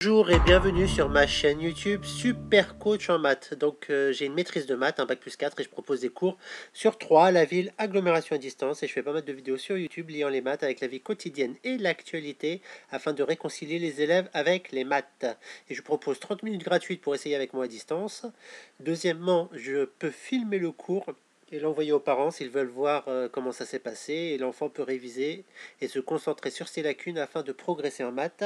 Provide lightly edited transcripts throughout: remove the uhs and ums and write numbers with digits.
Bonjour et bienvenue sur ma chaîne YouTube Super Coach en maths. Donc j'ai une maîtrise de maths, un bac+4 et je propose des cours sur 3, la ville, agglomération à distance, et je fais pas mal de vidéos sur YouTube liant les maths avec la vie quotidienne et l'actualité afin de réconcilier les élèves avec les maths. Et je propose 30 minutes gratuites pour essayer avec moi à distance. Deuxièmement, je peux filmer le cours et l'envoyer aux parents s'ils veulent voir comment ça s'est passé, et l'enfant peut réviser et se concentrer sur ses lacunes afin de progresser en maths.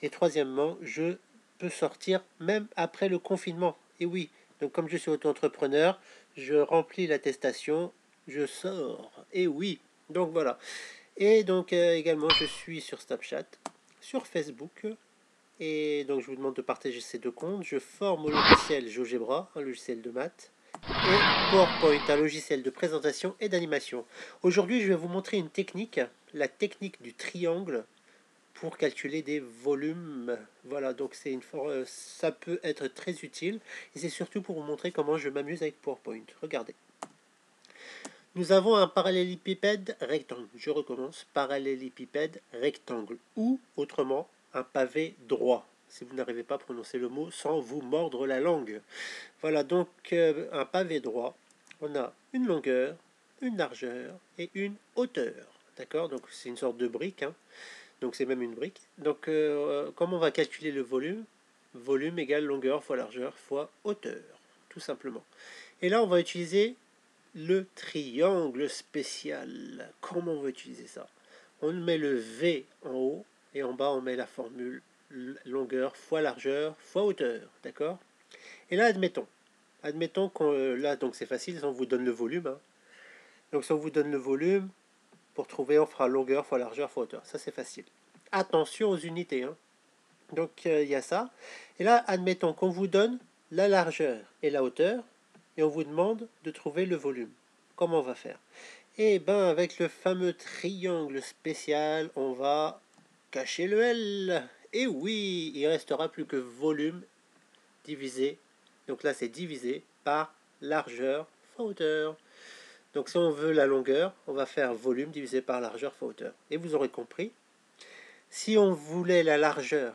Et troisièmement, je peux sortir même après le confinement. Et oui, donc comme je suis auto-entrepreneur, je remplis l'attestation, je sors. Et oui, donc voilà. Et donc également, je suis sur Snapchat, sur Facebook. Et donc je vous demande de partager ces deux comptes. Je forme au logiciel GeoGebra, un logiciel de maths, et PowerPoint, un logiciel de présentation et d'animation. Aujourd'hui, je vais vous montrer une technique, la technique du triangle pour calculer des volumes. Voilà, donc ça peut être très utile. Et c'est surtout pour vous montrer comment je m'amuse avec PowerPoint. Regardez. Nous avons un parallélépipède rectangle. Je recommence. Parallélépipède rectangle. Ou, autrement, un pavé droit. Si vous n'arrivez pas à prononcer le mot sans vous mordre la langue. Voilà, donc un pavé droit. On a une longueur, une largeur et une hauteur. D'accord? Donc c'est une sorte de brique, hein. Donc c'est même une brique. Donc comment on va calculer le volume? Volume égale longueur fois largeur fois hauteur, tout simplement. Et là on va utiliser le triangle spécial. Comment on va utiliser ça? On met le V en haut et en bas on met la formule longueur fois largeur fois hauteur. D'accord? Et là admettons qu'on là donc c'est facile, on vous donne le volume, hein. Donc si on vous donne le volume, pour trouver on fera longueur fois largeur fois hauteur. Ça c'est facile. Attention aux unités, hein. Donc il y a ça. Et là, admettons qu'on vous donne la largeur et la hauteur, et on vous demande de trouver le volume. Comment on va faire? Eh bien, avec le fameux triangle spécial, on va cacher le L. Et oui, il restera plus que volume divisé. Donc là, c'est divisé par largeur fois hauteur. Donc si on veut la longueur, on va faire volume divisé par largeur fois hauteur. Et vous aurez compris, si on voulait la largeur,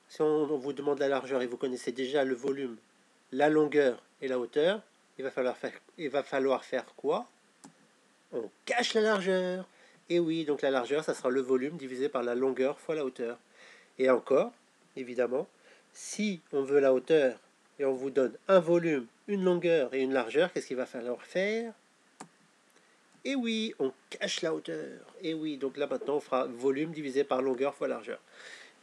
si on vous demande la largeur et vous connaissez déjà le volume, la longueur et la hauteur, il va falloir faire quoi? On cache la largeur. Et oui, donc la largeur, ça sera le volume divisé par la longueur fois la hauteur. Et encore, évidemment, si on veut la hauteur et on vous donne un volume, une longueur et une largeur, qu'est-ce qu'il va falloir faire? Et oui, on cache la hauteur. Et oui, donc là maintenant, on fera volume divisé par longueur fois largeur.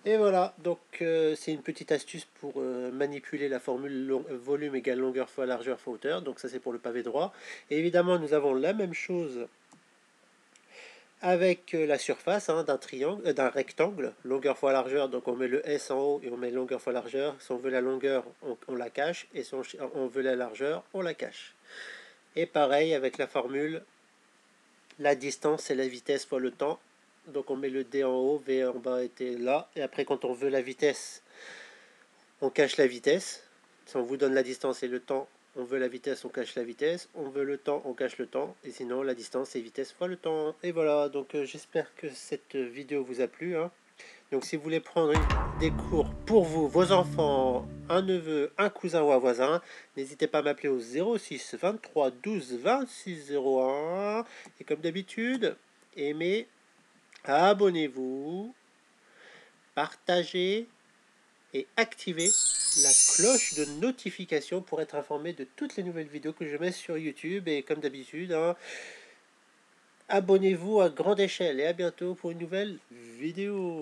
Et voilà, donc c'est une petite astuce pour manipuler la formule volume égale longueur fois largeur fois hauteur. Donc ça c'est pour le pavé droit. Et évidemment nous avons la même chose avec la surface, hein, d'un triangle, d'un rectangle, longueur fois largeur. Donc on met le S en haut et on met longueur fois largeur. Si on veut la longueur, on la cache. Et si on veut la largeur, on la cache. Et pareil avec la formule, la distance c'est la vitesse fois le temps. Donc on met le D en haut, V en bas était là. Et après quand on veut la vitesse, on cache la vitesse. Si on vous donne la distance et le temps, on veut la vitesse, on cache la vitesse. On veut le temps, on cache le temps. Et sinon, la distance et vitesse fois le temps. Et voilà, donc j'espère que cette vidéo vous a plu, hein. Donc si vous voulez prendre des cours pour vous, vos enfants, un neveu, un cousin ou un voisin, n'hésitez pas à m'appeler au 06 23 12 26 01. Et comme d'habitude, aimez, abonnez-vous, partagez et activez la cloche de notification pour être informé de toutes les nouvelles vidéos que je mets sur YouTube. Et comme d'habitude, hein, abonnez-vous à grande échelle et à bientôt pour une nouvelle vidéo.